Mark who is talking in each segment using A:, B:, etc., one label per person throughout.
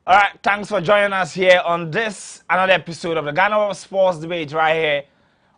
A: All right, thanks for joining us here on this another episode of the GhanaWeb Sports Debate right here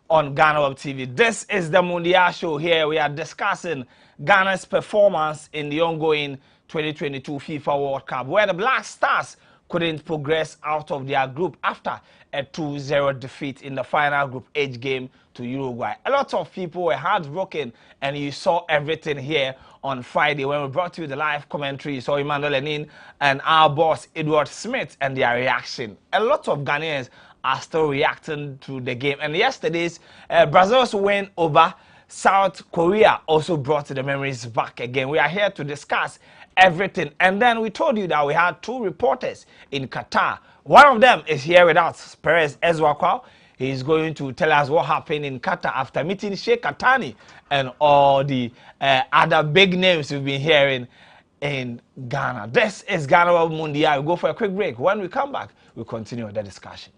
A: on GhanaWeb TV. This is the Mundial show. Here we are discussing Ghana's performance in the ongoing 2022 FIFA World Cup, where the Black Stars couldn't progress out of their group after a 2-0 defeat in the final Group H game to Uruguay. A lot of people were heartbroken, and you saw everything here on Friday when we brought you the live commentary. You saw Emmanuel Lenin and our boss Edward Smith and their reaction. A lot of Ghanaians are still reacting to the game. And yesterday's Brazil's win over South Korea also brought the memories back again. We are here to discuss everything. And then we told you that we had two reporters in Qatar. One of them is here with us, Perez Ezwakwa. He's going to tell us what happened in Qatar after meeting Sheikh Katani and all the other big names we've been hearing in Ghana. This is GhanaWeb Mundial. We'll go for a quick break. When we come back, we'll continue the discussion.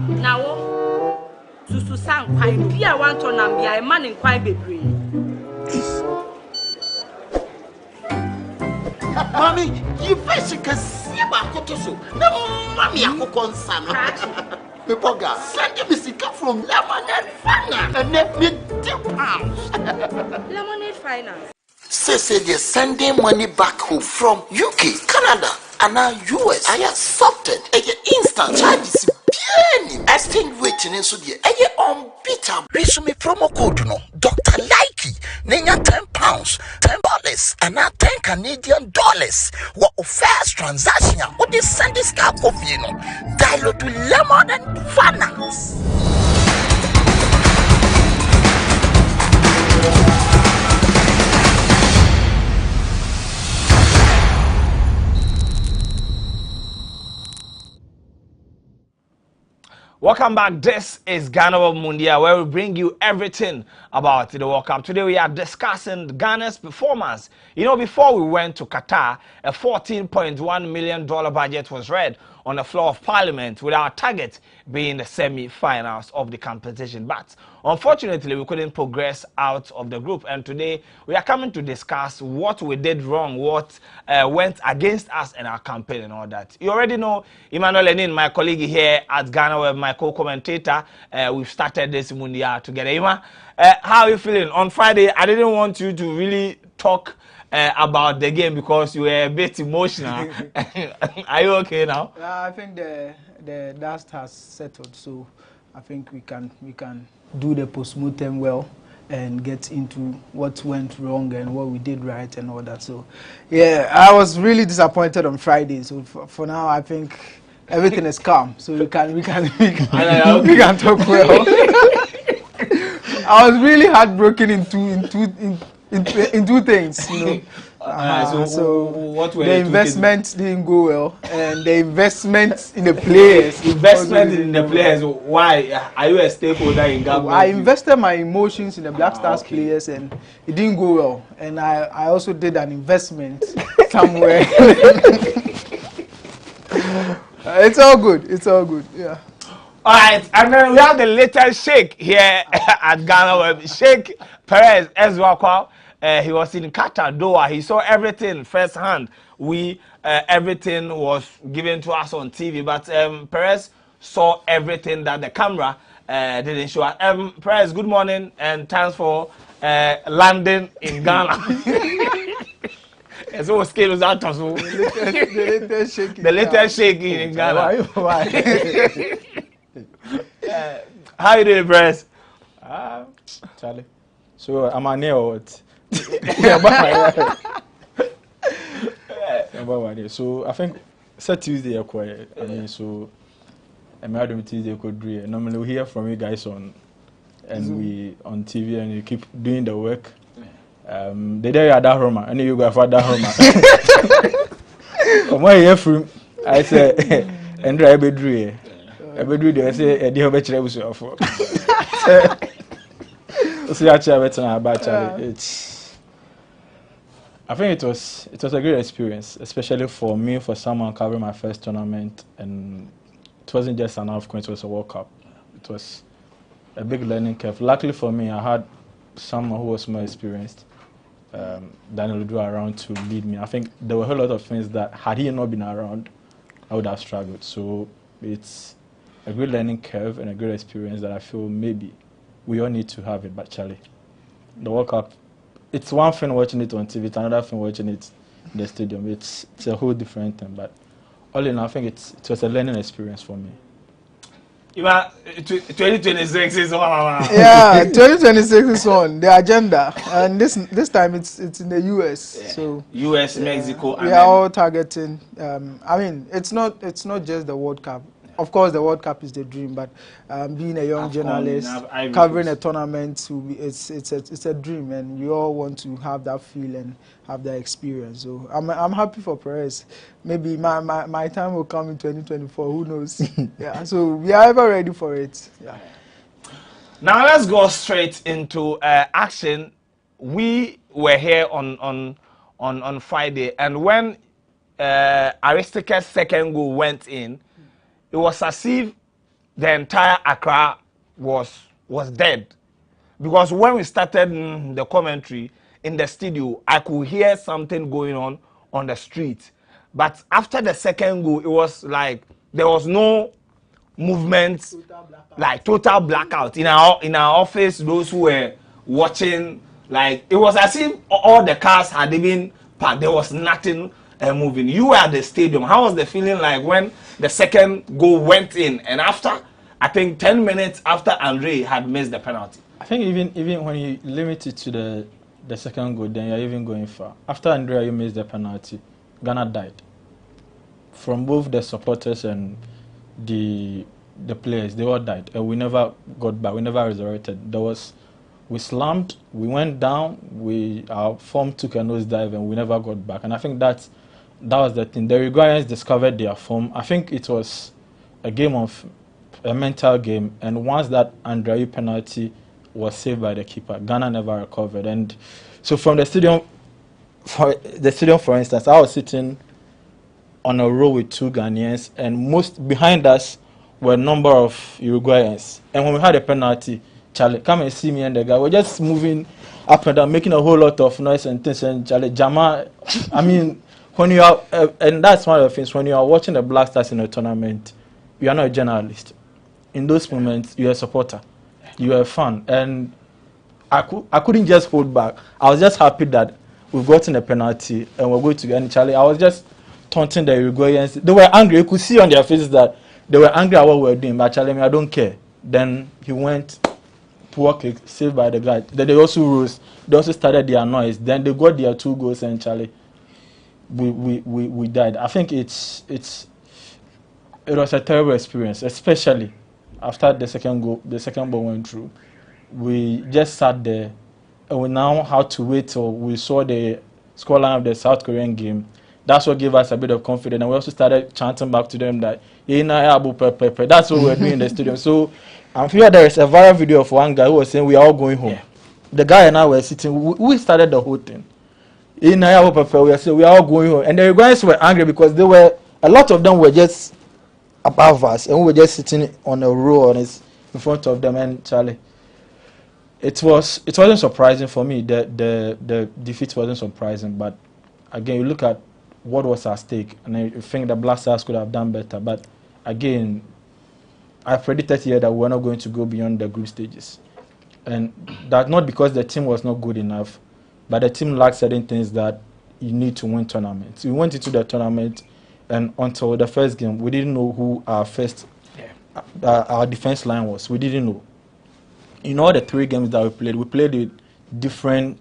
B: Now, to sang quite be a want on and be a man in quite be
C: Mommy, you basically see about Kotoso. No, Mammy, I cook on Sam. Pepoga, send me sick from Lemonade Finance and let me £10.
B: Lemonade Finance.
C: Say they're sending money back home from UK, Canada, and now US. I accepted a instant charges. Exchange waiting in so dear. Unbeatable. Resume promo code no Dr. Likey. Nenya £10, $10, and now $10 Canadian. What first transaction? What they send this car of you know? Dial to Lemon and Finance.
A: Welcome back. This is GhanaWeb Mundial, where we bring you everything about the World Cup. Today we are discussing Ghana's performance. You know, before we went to Qatar, a $14.1 million budget was read on the floor of Parliament, with our target being the semi-finals of the competition. But unfortunately, we couldn't progress out of the group. And today, we are coming to discuss what we did wrong, what went against us in our campaign and all that. You already know Emmanuel Lenin, my colleague here at GhanaWeb, my co-commentator. We've started this Mundial together. Ima, how are you feeling? On Friday, I didn't want you to really talk about the game because you were a bit emotional. Are you okay now?
D: I think the dust has settled, so I think we can do the post-mortem well and get into what went wrong and what we did right and all that. So yeah, I was really disappointed on Friday. So for now, I think everything is calm. So we can talk well. I was really heartbroken in two things, you know. So what were the investment didn't go well, and the investment in the players.
A: Investment in the players. Why are you a stakeholder in Ghana?
D: I invested my emotions in the Black Stars players, and it didn't go well. And I also did an investment somewhere. It's all good. It's all good. Yeah.
A: All right, and then we have the latest Sheikh here at GhanaWeb. Sheikh Perez Ezwakwa. He was in Qatar, Doha. He saw everything firsthand. Everything was given to us on TV, but Perez saw everything that the camera didn't show us. Perez, good morning, and thanks for landing in Ghana. So scale was out of the latest Sheikh in Ghana.
D: Why?
A: How you doing, Perez?
E: Charlie. So I'm a neo. So I think it's Tuesday. I mean, so I'm Tuesday could do. Normally we hear from you guys on TV and you keep doing the work. They there at that Roma, and you go for that Roma. From where you from? I say, and I be drew. I be drew. I say, I didn't bet you was your fault. So actually, it's. I think it was a great experience, especially for me, for someone covering my first tournament, and it wasn't just an AFCON, it was a World Cup. It was a big learning curve. Luckily for me, I had someone who was more experienced, Daniel Udu, around to lead me. I think there were a whole lot of things that, had he not been around, I would have struggled. So it's a great learning curve and a great experience that I feel maybe we all need to have it. But Charlie, the World Cup, it's one thing watching it on TV, it's another thing watching it in the stadium. It's a whole different thing. But all in all, I think it was a learning experience for me.
A: 2026 is on.
D: Yeah, 2026 is on the agenda, and this time it's in the US. Yeah. So
A: US, Mexico.
D: We are all targeting. I mean, it's not just the World Cup. Of course, the World Cup is the dream, but being a young journalist covering a tournament, it's a dream, and we all want to have that feel and have that experience. So I'm happy for Perez. Maybe my time will come in 2024. Who knows? Yeah. So we are ever ready for it. Yeah.
A: Now let's go straight into action. We were here on Friday, and when Aristica's second goal went in, it was as if the entire Accra was dead. Because when we started the commentary in the studio, I could hear something going on the street. But after the second goal, it was like there was no movement, like total blackout. In our office, those who were watching, like it was as if all the cars had been parked. There was nothing moving. You were at the stadium. How was the feeling like when the second goal went in, and after, I think 10 minutes after Andre had missed the penalty?
E: I think even when you limit it to the second goal, then you're even going far. After Andre missed the penalty, Ghana died. From both the supporters and the players, they all died. And we never got back. We never resurrected. We slammed, we went down, our form took a nosedive, and we never got back. And I think that was the thing. The Uruguayans discovered their form. I think it was a mental game, and once that Andre penalty was saved by the keeper, Ghana never recovered. And so from the stadium, for instance, I was sitting on a row with two Ghanaians, and most behind us were a number of Uruguayans. And when we had a penalty, Charlie, come and see me and the guy. We're just moving up and down, making a whole lot of noise and things. And Charlie, Jama, I mean, when you are, and that's one of the things, when you are watching the Black Stars in a tournament, you are not a journalist. In those moments, you are a supporter. You are a fan. And I couldn't just hold back. I was just happy that we've gotten a penalty and we're going to get Charlie. I was just taunting the Uruguayans. They were angry. You could see on their faces that they were angry at what we were doing. But Charlie, I don't care. Then he went, poor kick, saved by the guy. Then they also rose. They also started their noise. Then they got their 2 goals, and Charlie, we died. I think it was a terrible experience, especially after the second goal. The second ball went through. We just sat there, and we now had to wait till we saw the scoreline of the South Korean game. That's what gave us a bit of confidence, and we also started chanting back to them that that's what we're doing in the stadium. So I'm sure there is a viral video of one guy who was saying we are all going home. Yeah. The guy and I were sitting. We started the whole thing. We were saying we are all going home, and the guys were angry because a lot of them were just above us, and we were just sitting on a row in front of them. And Charlie, it wasn't surprising for me. The defeat wasn't surprising, but again, you look at what was at stake, and I think the Black Stars could have done better. But again, I predicted here that we're not going to go beyond the group stages, and that's not because the team was not good enough, but the team lacked certain things that you need to win tournaments. We went into the tournament, and until the first game, we didn't know who our defense line was. We didn't know. In all the 3 games that we played with different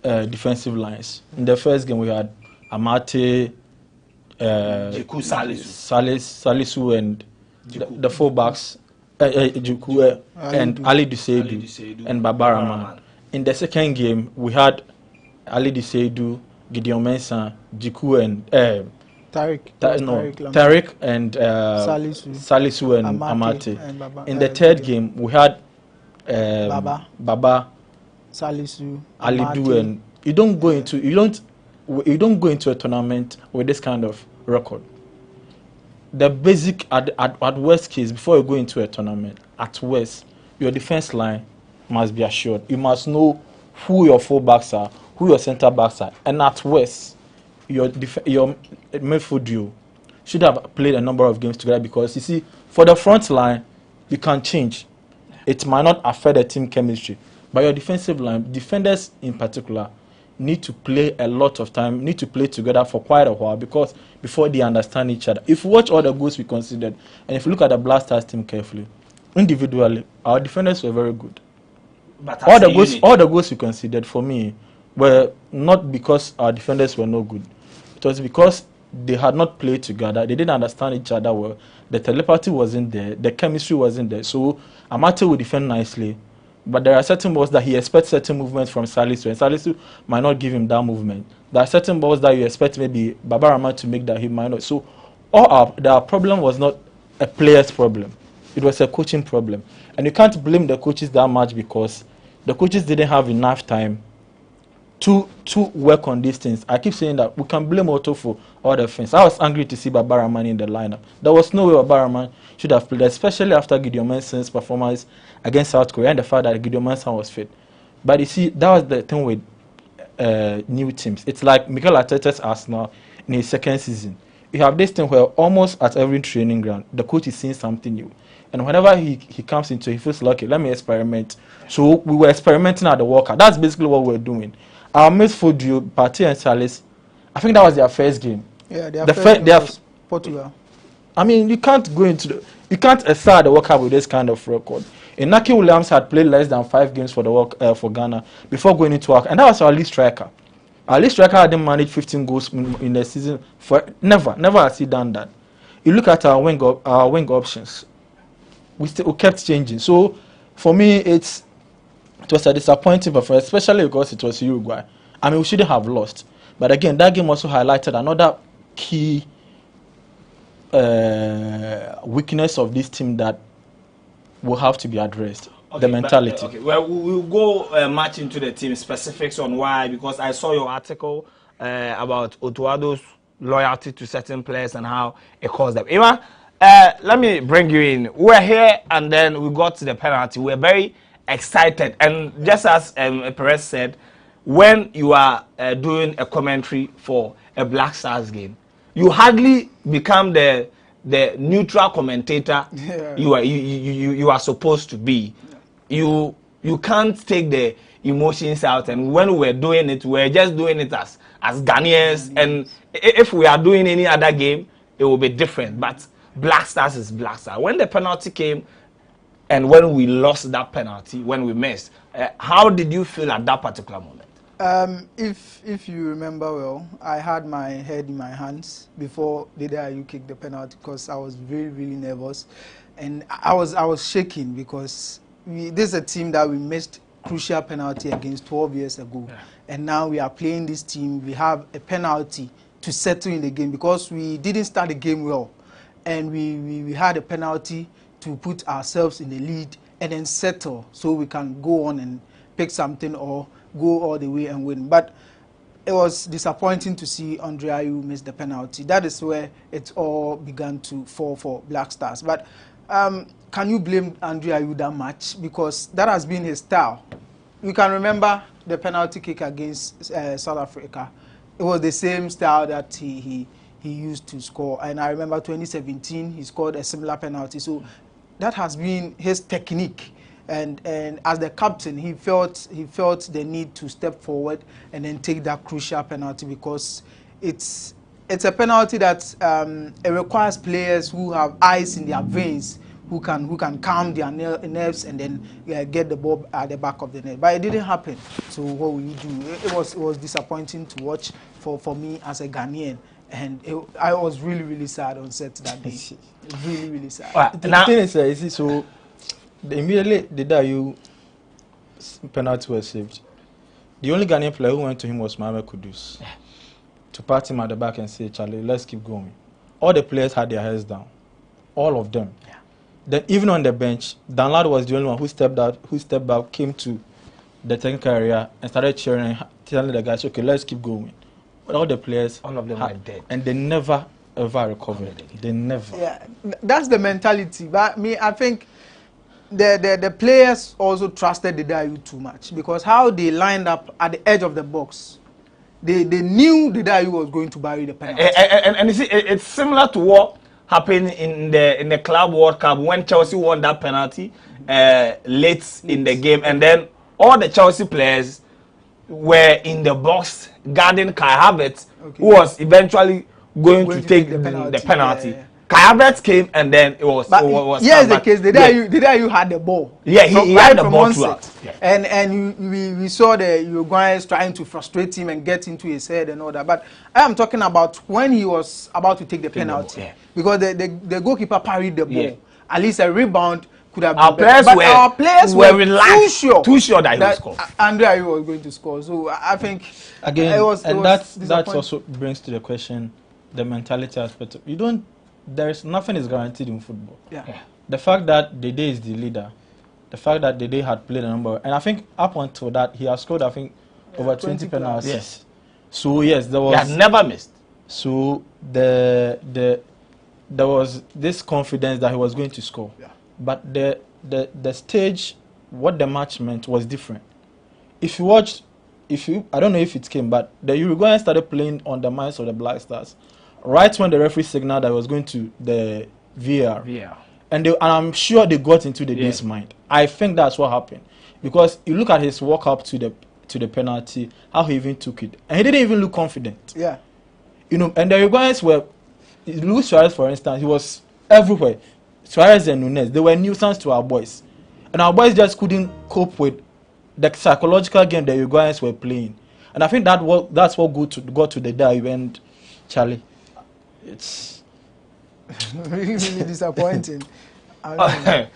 E: defensive lines. In the first game, we had Amate, Salisu, and the fullbacks, Juku and Ali Duseidu and Babaraman. In the second game, we had Ali Seidu, Gideon Mensah, Jiku and Tariq and Salisu and Amate.
D: And Baba,
E: in the third game, we had Baba,
D: Salisu,
E: Alidu, and you don't go into a tournament with this kind of record. The basic at worst case, before you go into a tournament, at worst, your defense line must be assured. You must know who your fullbacks are, who your centre backs are, and at worst, your midfield duo should have played a number of games together, because you see, for the front line, you can change. It might not affect the team chemistry, but your defensive line, defenders in particular, need to play a lot of time, need to play together for quite a while, because before they understand each other. If you watch all the goals we considered, and if you look at the Black Stars team carefully, individually, our defenders were very good.
A: But
E: all the goals we considered, for me, were not because our defenders were no good. It was because they had not played together. They didn't understand each other well. The telepathy wasn't there. The chemistry wasn't there. So Amate will defend nicely, but there are certain balls that he expects certain movements from Salisu, and Salisu might not give him that movement. There are certain balls that you expect maybe Baba Rahman to make that he might not. So the problem was not a player's problem. It was a coaching problem. And you can't blame the coaches that much, because the coaches didn't have enough time to work on these things. I keep saying that we can blame Otto for all the things. I was angry to see Baba Rahman in the lineup. There was no way Baba Rahman should have played, especially after Gideon Mensah's performance against South Korea and the fact that Gideon Mensah was fit. But you see, that was the thing with new teams. It's like Mikel Arteta's Arsenal in his second season. You have this thing where almost at every training ground, the coach is seeing something new. And whenever he comes into it, he feels like, okay, let me experiment. So we were experimenting at the World Cup. That's basically what we were doing. Our midfield duo, Partey and Salis, I think that was their first game.
D: Yeah, their first game was Portugal.
E: I mean, you can't excel at the World Cup with this kind of record. Inaki Williams had played less than 5 games for the for Ghana before going into work, and that was our lead striker. Our lead striker hadn't managed 15 goals in the season. Never has he done that. You look at our wing options. We kept changing. So for me, it was a disappointing performance, especially because it was Uruguay. I mean, we shouldn't have lost. But again, that game also highlighted another key weakness of this team that will have to be addressed. Okay, the mentality.
A: Well, we'll go much into the team specifics on why, because I saw your article about Otuado's loyalty to certain players and how it caused them. Ima, let me bring you in. We're here and then we got to the penalty. We're very excited, and just as Perez said, when you are doing a commentary for a Black Stars game, you hardly become the neutral commentator you are supposed to be. You can't take the emotions out, and when we're doing it, we're just doing it as Ghanaians, and if we are doing any other game, it will be different. But Black Stars is Black Stars. When the penalty came, and when we lost that penalty, when we missed, how did you feel at that particular moment?
D: If you remember well, I had my head in my hands before you kicked the penalty, because I was really, really nervous, and I was shaking, because this is a team that we missed crucial penalty against 12 years ago, and now we are playing this team. We have a penalty to settle in the game, because we didn't start the game well, and we had a penalty to put ourselves in the lead and then settle, so we can go on and pick something or go all the way and win. But it was disappointing to see Andre Ayew miss the penalty. That is where it all began to fall for Black Stars. But can you blame Andre Ayew that much? Because that has been his style. You can remember the penalty kick against South Africa. It was the same style that he used to score. And I remember 2017, he scored a similar penalty. So that has been his technique. And as the captain, he felt the need to step forward and then take that crucial penalty, because it's a penalty that it requires players who have ice in their veins, who can calm their nerves and then get the ball at the back of the net. But it didn't happen. So what will you do? It was disappointing to watch for me as a Ghanaian. And I was really, really sad on set that day. Really, really sad.
E: The thing is, so immediately the Ayew penalty was saved, The only Ghanaian player who went to him was Mohamed Kudus. Yeah. To pat him at the back and say, Charlie, let's keep going. All the players had their heads down. All of them. Yeah. Then even on the bench, Danlad was the only one who stepped back, came to the technical area and started cheering and telling the guys, okay, let's keep going. But all the players,
A: all of them were dead.
E: And they never, ever recovered. They never.
D: Yeah, that's the mentality. But I think the players also trusted the Dayu too much, because how they lined up at the edge of the box, they knew the Dayu was going to bury the penalty.
A: And you see, it's similar to what happened in the Club World Cup when Chelsea won that penalty late in the game, and then all the Chelsea players were in the box guarding Kai Havertz, who was eventually going to take the penalty. Yeah. Kai Havertz came, and then it was.
D: Yes, the case. The day you had the ball.
A: Yeah, he had the ball throughout. Yeah.
D: And we saw the Uruguayans trying to frustrate him and get into his head and all that. But I am talking about when he was about to take the penalty, because the goalkeeper parried the ball. Yeah. At least a rebound could have been better. But our players were relaxed, too sure that he would score. Andrea was going to score. So I think
E: again, that also brings to the question the mentality aspect. Nothing is guaranteed in football. Yeah. The fact that Dede is the leader, the fact that Dede had played a number, and I think up until that he has scored, I think, over 20 penalties.
A: Yes.
E: So yes, there was.
A: He had never missed.
E: So there was this confidence that he was going to score. Yeah. But the stage, what the match meant was different. If you watched, I don't know if it came, but the Uruguayans started playing on the minds of the Black Stars right when the referee signaled that he was going to the VAR. And I'm sure they got into the Dade's mind. I think that's what happened, because you look at his walk up to the penalty, how he even took it, and he didn't even look confident.
D: Yeah,
E: and the Uruguayans were. Luis Suarez, for instance, he was everywhere. Suarez and Nunes, they were nuisance to our boys, and our boys just couldn't cope with the psychological game the Uruguayans were playing. And I think that's what got to the dive. And Charlie, it's
D: really disappointing.
A: I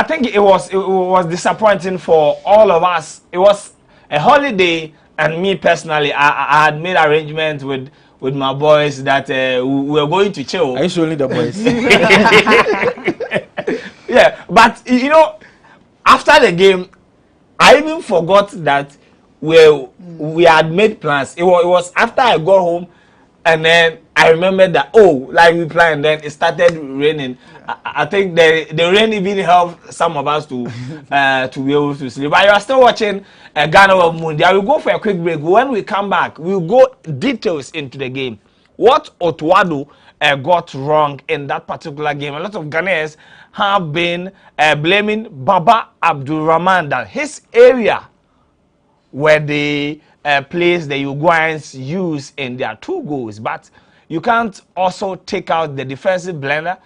A: think it was disappointing for all of us. It was a holiday, and me personally, I had made arrangements with my boys that we were going to chill.
E: Are you showing the boys?
A: Yeah, but after the game, I even forgot that we had made plans. It was after I got home, and then I remembered that like we planned. Then it started raining. I think the rain even helped some of us to be able to sleep. But you are still watching GhanaWeb Mundial. We'll go for a quick break. When we come back, we'll go details into the game. What Otuado got wrong in that particular game. A lot of Ghanaians have been blaming Baba Abdulrahman, that his area where the place the Uruguayans use in their 2 goals. But you can't also take out the defensive blender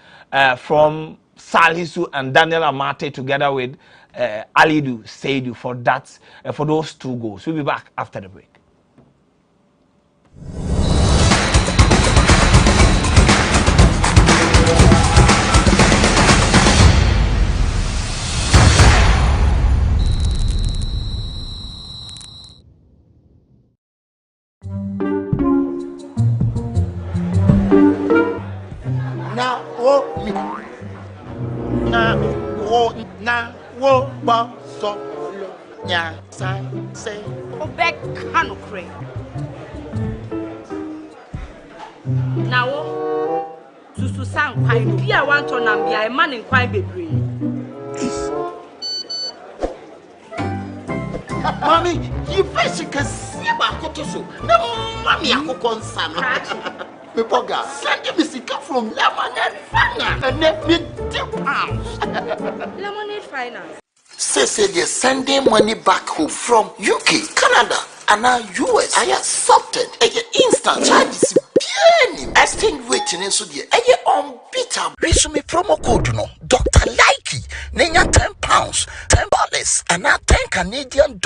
A: from Salisu and Daniel Amate together with Alidu Seidu for those 2 goals. We'll be back after the break.
B: Now, to sang quite be a want to be a man in quite be brave.
C: Mommy, you first can see about Kotoso. No, Mammy, I could concern. Poga, send me sick from Lemonade Finance and let me £10.
B: Lemonade Finance.
C: Say they're sending money back home from UK, Canada, and now US. I accepted a instant charges. Exchange waiting in Sudia. Unbeatable. Resume promo code no Dr. Likey. Nenya £10, $10, and now $10 Canadian.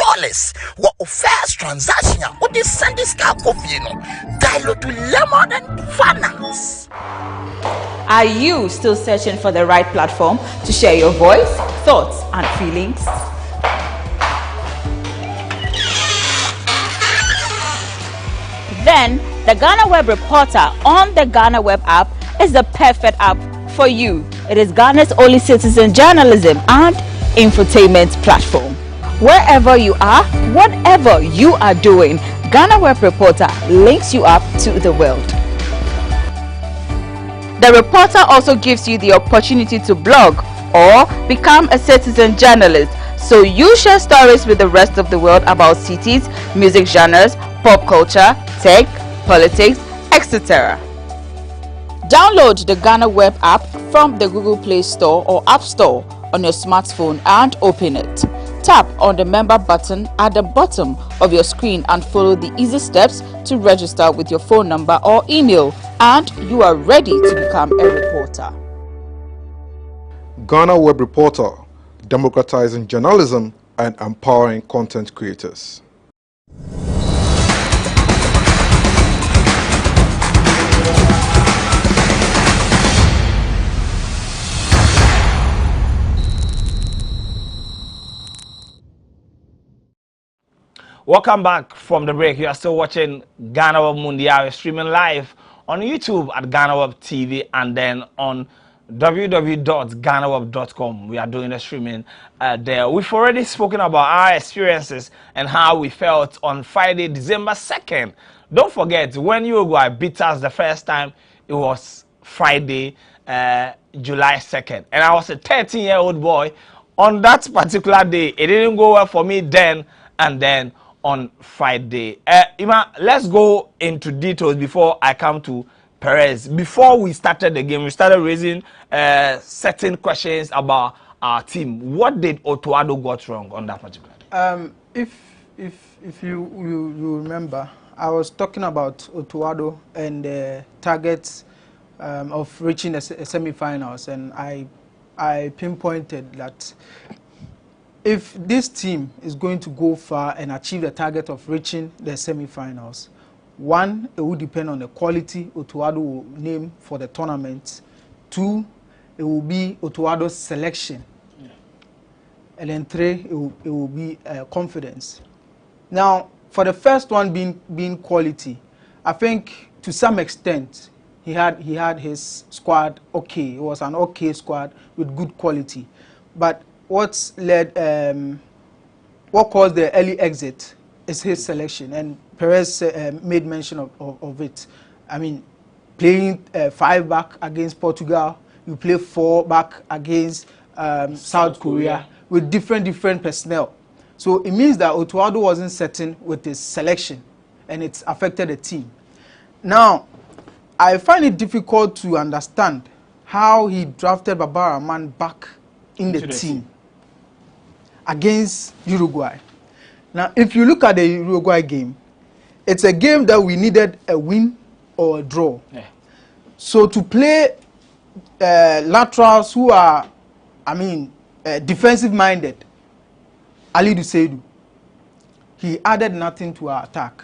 C: What first transaction? What is Sunday Star Coffee? Dial to Lemon and Finance.
F: Are you still searching for the right platform to share your voice, thoughts, and feelings? then the GhanaWeb Reporter on the GhanaWeb app is the perfect app for you. It is Ghana's only citizen journalism and infotainment platform. Wherever you are, whatever you are doing, GhanaWeb Reporter links you up to the world. The Reporter also gives you the opportunity to blog or become a citizen journalist, so you share stories with the rest of the world about cities, music genres, pop culture, tech, politics, etc. Download the GhanaWeb app from the Google Play Store or App Store on your smartphone and open it. Tap on the member button at the bottom of your screen and follow the easy steps to register with your phone number or email, and you are ready to become a reporter.
G: GhanaWeb Reporter, democratizing journalism and empowering content creators.
A: Welcome back from the break. You are still watching GhanaWeb Mundial. We're streaming live on YouTube at GhanaWeb TV and then on www.ghanaweb.com. We are doing the streaming there. We've already spoken about our experiences and how we felt on Friday, December 2nd. Don't forget, when Uruguay beat us the first time, it was Friday, July 2nd. And I was a 13-year-old boy. On that particular day, it didn't go well for me then and then on Friday. Ima, let's go into details before I come to Perez. Before we started the game, we started raising certain questions about our team. What did Otuado got wrong on that particular day?
D: If you remember, I was talking about Otuado and the targets of reaching the semi-finals, and I pinpointed that if this team is going to go far and achieve the target of reaching the semi-finals, one, it will depend on the quality Otuado will name for the tournament. Two, it will be Otuado's selection. Yeah. And then three, it will be confidence. Now, for the first one being quality, I think to some extent he had his squad okay. It was an okay squad with good quality. But what caused the early exit is his selection, and Perez made mention of it. I mean, playing 5 back against Portugal, you play 4 back against South Korea with different personnel. So it means that Otuado wasn't certain with his selection, and it's affected the team. Now, I find it difficult to understand how he drafted Baba Rahman back in the team against Uruguay. Now, if you look at the Uruguay game, it's a game that we needed a win or a draw. Yeah. So to play laterals who are, defensive-minded, Ali Duseidu, he added nothing to our attack.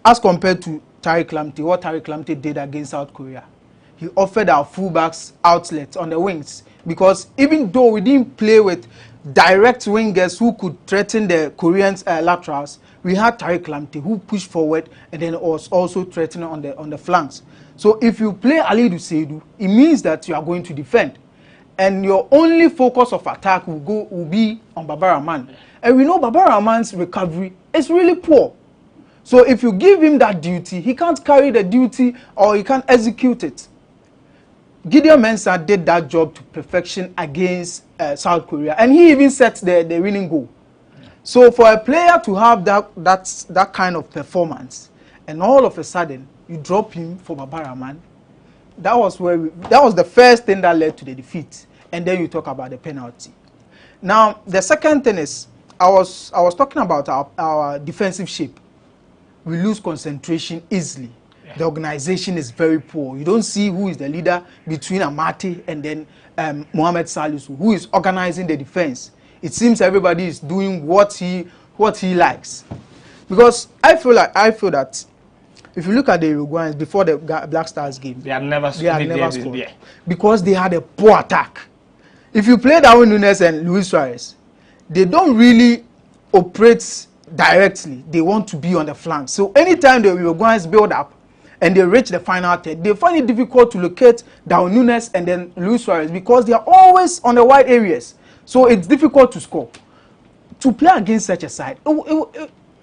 D: As compared to Tariq Lamptey, what Tariq Lamptey did against South Korea, he offered our fullbacks outlets on the wings, because even though we didn't play with direct wingers who could threaten the Koreans' laterals, we had Tariq Lamptey who pushed forward and then was also threatening on the flanks. So if you play Ali Duseidu, it means that you are going to defend, and your only focus of attack will be on Baba Rahman. And we know Baba Rahman's recovery is really poor. So if you give him that duty, he can't carry the duty or he can't execute it. Gideon Mensah did that job to perfection against South Korea, and he even set the winning goal. So for a player to have that kind of performance, and all of a sudden you drop him for Baba Rahman, that was the first thing that led to the defeat. And then you talk about the penalty. Now the second thing is, I was talking about our defensive shape. We lose concentration easily. Yeah. The organization is very poor. You don't see who is the leader between Amati and then Mohamed Salisu, who is organizing the defense. It seems everybody is doing what he likes. Because I feel that if you look at the Uruguayans before the Black Stars game, they had never scored. Yeah. Because they had a poor attack. If you play Darwin Núñez and Luis Suarez, they don't really operate directly. They want to be on the flank. So anytime the Uruguayans build up and they reach the final third, they find it difficult to locate Darwin Núñez and then Luis Suarez because they are always on the wide areas. So it's difficult to score. To play against such a side,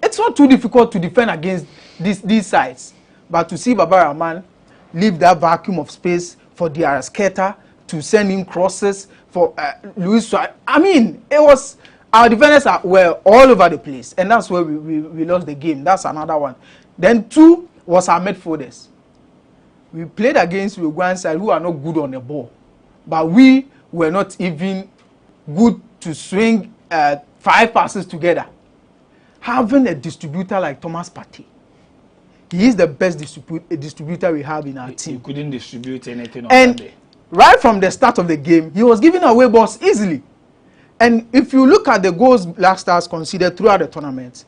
D: it's not too difficult to defend against these sides. But to see Baba Rahman leave that vacuum of space for DRS Keita to send in crosses for Luis Suarez. I mean, it was, our defenders were all over the place. And that's where we lost the game. That's another one. Then 2 was our midfielders. We played against Uruguayan side who are not good on the ball. But we were not even good to swing 5 passes together. Having a distributor like Thomas Partey, he is the best distributor we have in our team.
A: He couldn't distribute anything on
D: and
A: Sunday.
D: Right from the start of the game, he was giving away balls easily. And if you look at the goals Black Stars conceded throughout the tournament,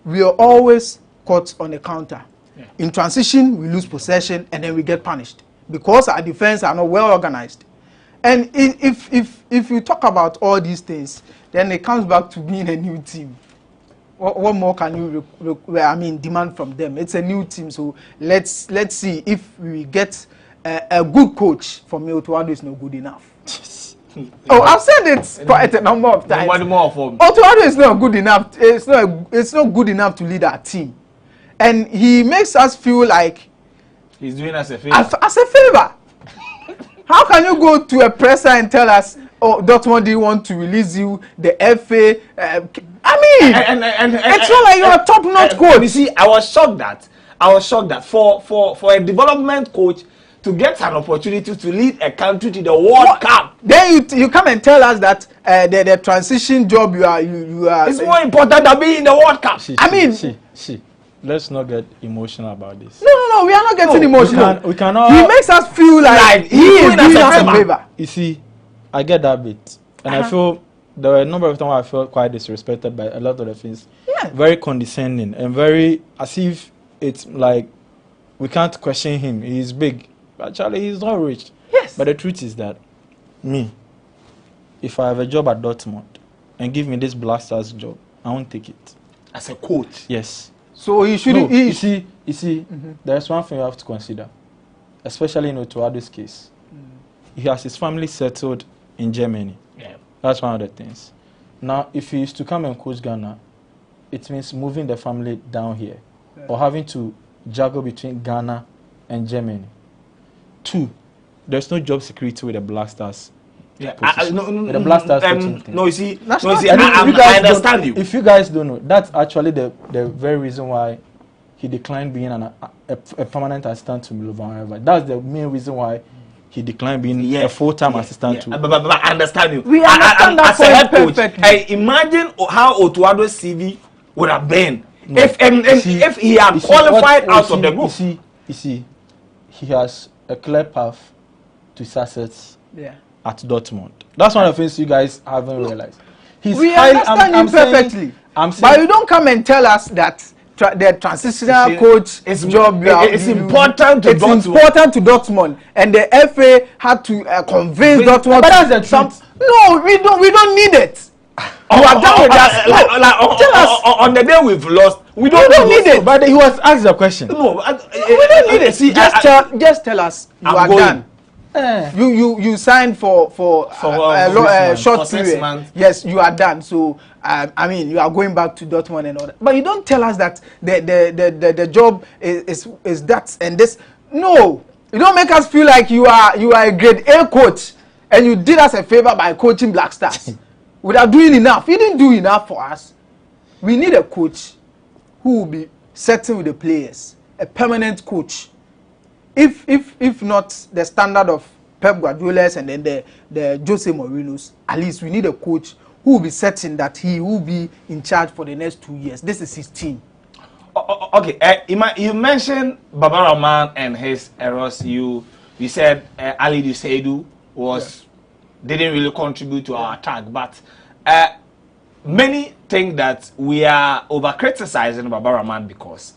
D: we are always caught on the counter. Yeah. In transition, we lose possession and then we get punished because our defense are not well organized. And if you talk about all these things, then it comes back to being a new team. What more can you demand from them? It's a new team, so let's see if we get a good coach. For me, Otuado is not good enough. Oh, I've said it quite a number of times. Otuado is not good enough. It's not good enough to lead our team, and he makes us feel like
A: he's doing us a favor.
D: As a favor. How can you go to a presser and tell us, oh, Dortmund didn't want to release you, the FA? It's not like you're a top-notch coach.
A: You see, I was shocked that for a development coach to get an opportunity to lead a country to the World Cup.
D: Then you come and tell us that the transition job you are.
A: It's more important than being in the World Cup.
E: Let's not get emotional about this.
D: No, we are not getting emotional.
E: We cannot.
D: He makes us feel like he is doing us a favor.
E: You see, I get that bit, and I feel there were a number of times I felt quite disrespected by a lot of the things. Yeah. Very condescending and very as if it's like we can't question him. He's big. Actually, he's not rich.
D: Yes.
E: But the truth is that if I have a job at Dortmund and give me this Black Stars job, I won't take it.
A: As a coach?
E: Yes.
D: So he shouldn't.
E: No, you see, there's one thing you have to consider, especially in Otuado's case. He has his family settled in Germany. Yeah. That's one of the things. Now, if he is to come and coach Ghana, it means moving the family down here, or having to juggle between Ghana and Germany. 2, there's no job security with the Black Stars.
A: Yeah,
E: the Black Stars
A: you see, I understand you.
E: If you guys don't know, that's actually the very reason why he declined being a permanent assistant to Milovan. That's the main reason why he declined being a full-time assistant to.
A: But I understand you.
D: We understand that
A: as a head coach. Hey, imagine how Otuado's CV would have been if he had qualified out of the group.
E: You see, he has a clear path to success. Yeah. At Dortmund. That's one of the things you guys haven't realized.
D: We understand him perfectly. But you don't come and tell us that the transitional coach job
A: it's important to
D: Dortmund, and the FA had to convince Dortmund.
E: But that's the truth.
D: No, we don't need it.
A: You are done with us. Tell us on the day we've lost. We don't
D: need it.
E: But he was asked the question.
A: No,
D: we don't need it. See, just tell us you are done. You signed for a short period. Yes, you are done. So you are going back to Dortmund and all that. But you don't tell us that the job is that and this. No, you don't make us feel like you are a grade A coach and you did us a favor by coaching Black Stars without doing enough. You didn't do enough for us. We need a coach who will be certain with the players, a permanent coach. If not the standard of Pep Guardiola's and then the Jose Mourinho's, at least we need a coach who will be certain that he will be in charge for the next 2 years. This is his team.
A: Okay, you mentioned Baba Rahman and his errors. You said Ali Seidu didn't really contribute to our attack, but many think that we are over criticizing Baba Rahman because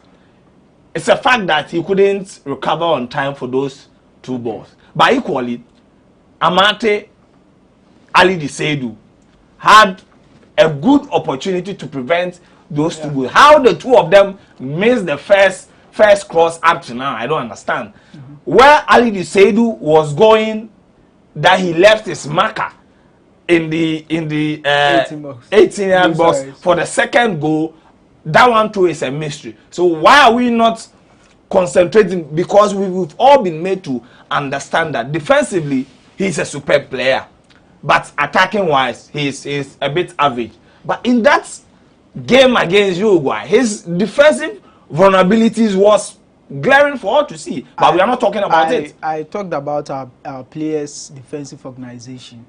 A: it's a fact that he couldn't recover on time for those 2 balls. But equally, Amate Ali Seidu had a good opportunity to prevent those two goals. How the two of them missed the first cross up to now, I don't understand. Where Ali Seidu was going, that he left his marker in the 18-yard box for the second goal. That one too is a mystery. So why are we not concentrating? Because we've all been made to understand that defensively he's a superb player, but attacking wise he's a bit average. But in that game against Uruguay, his defensive vulnerabilities was glaring for all to see. But we are not talking about it.
D: I talked about our players' defensive organization.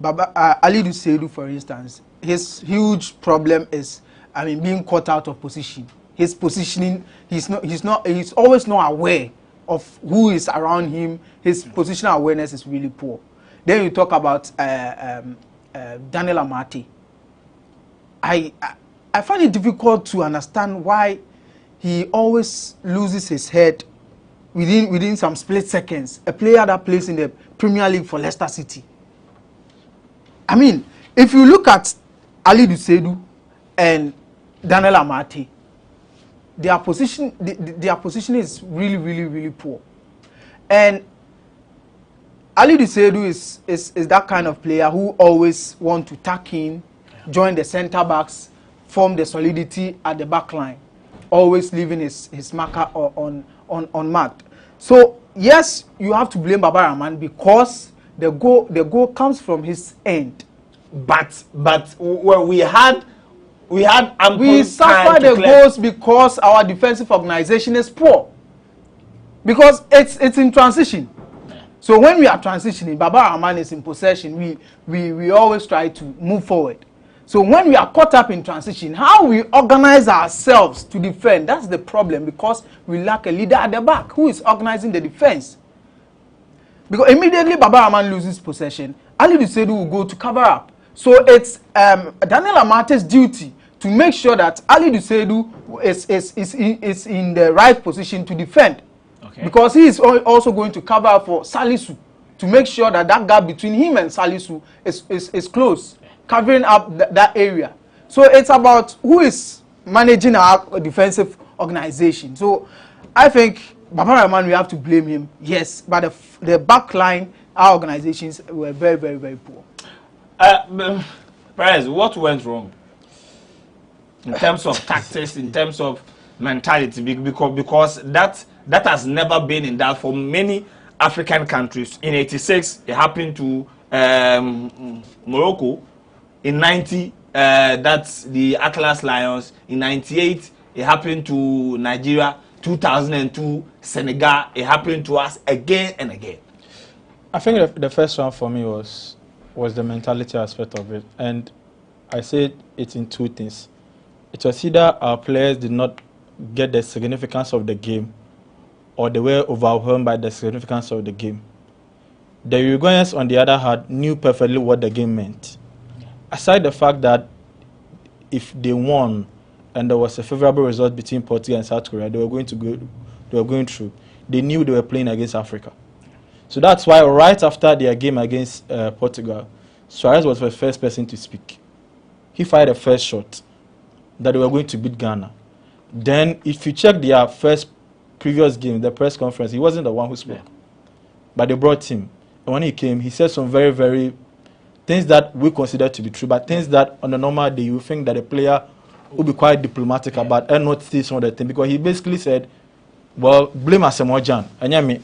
D: Ali Seidu, for instance, his huge problem is, being caught out of position. His positioning, he's always not aware of who is around him. His positional awareness is really poor. Then you talk about Daniel Amate. I find it difficult to understand why he always loses his head within some split seconds. A player that plays in the Premier League for Leicester City. If you look at Ali Seidu and Daniel Amate, their position is really, really, really poor. And Ali Seidu is that kind of player who always want to tack in, join the centre backs, form the solidity at the back line, always leaving his marker unmarked. So yes, you have to blame Baba Rahman because the goal comes from his end.
A: But well, we suffer
D: the goals because our defensive organization is poor. Because it's in transition. So when we are transitioning, Baba Rahman is in possession. We always try to move forward. So when we are caught up in transition, how we organize ourselves to defend, that's the problem, because we lack a leader at the back who is organizing the defense. Because immediately Baba Rahman loses possession, Ali Seidu will go to cover up. So it's Daniel Amate's duty to make sure that Ali Seidu is in the right position to defend. Okay. Because he is also going to cover up for Salisu to make sure that gap between him and Salisu is close, covering up that area. So it's about who is managing our defensive organization. So I think Baba Rahman, we have to blame him, yes, but the back line, our organizations were very, very, very poor.
A: Perez, what went wrong in terms of tactics, in terms of mentality? Because that has never been in that for many African countries. In '86, it happened to Morocco. In '90, that's the Atlas Lions. In '98, it happened to Nigeria. 2002, Senegal. It happened to us again and again.
E: I think the first one for me was the mentality aspect of it, and I said it's in two things. It was either our players did not get the significance of the game, or they were overwhelmed by the significance of the game. The Uruguayans, on the other hand, knew perfectly what the game meant. Aside the fact that if they won and there was a favorable result between Portugal and South Korea, they were going through. They knew they were playing against Africa. So that's why right after their game against Portugal, Suarez was the first person to speak. He fired the first shot that they were going to beat Ghana. Then if you check their previous game, the press conference, he wasn't the one who spoke. Yeah. But they brought him. And when he came, he said some very, very things that we consider to be true, but things that on a normal day you think that a player would be quite diplomatic about and not say some of the things. Because he basically said, well, blame Asamoah Gyan. And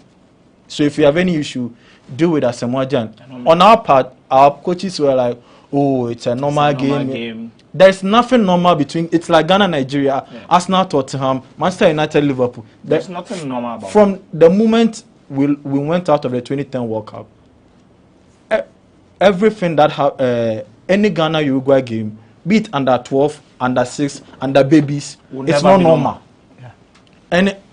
E: so if you have any issue, deal with Asamoah Gyan. On our part, our coaches were like, oh, it's a normal game. There's nothing normal between, it's like Ghana, Nigeria, Arsenal, Tottenham, Manchester United, Liverpool.
A: There's nothing normal about it.
E: From the moment we went out of the 2010 World Cup, everything that any Ghana Uruguay game, be it under 12, under 6, under babies, it's not normal. Yeah.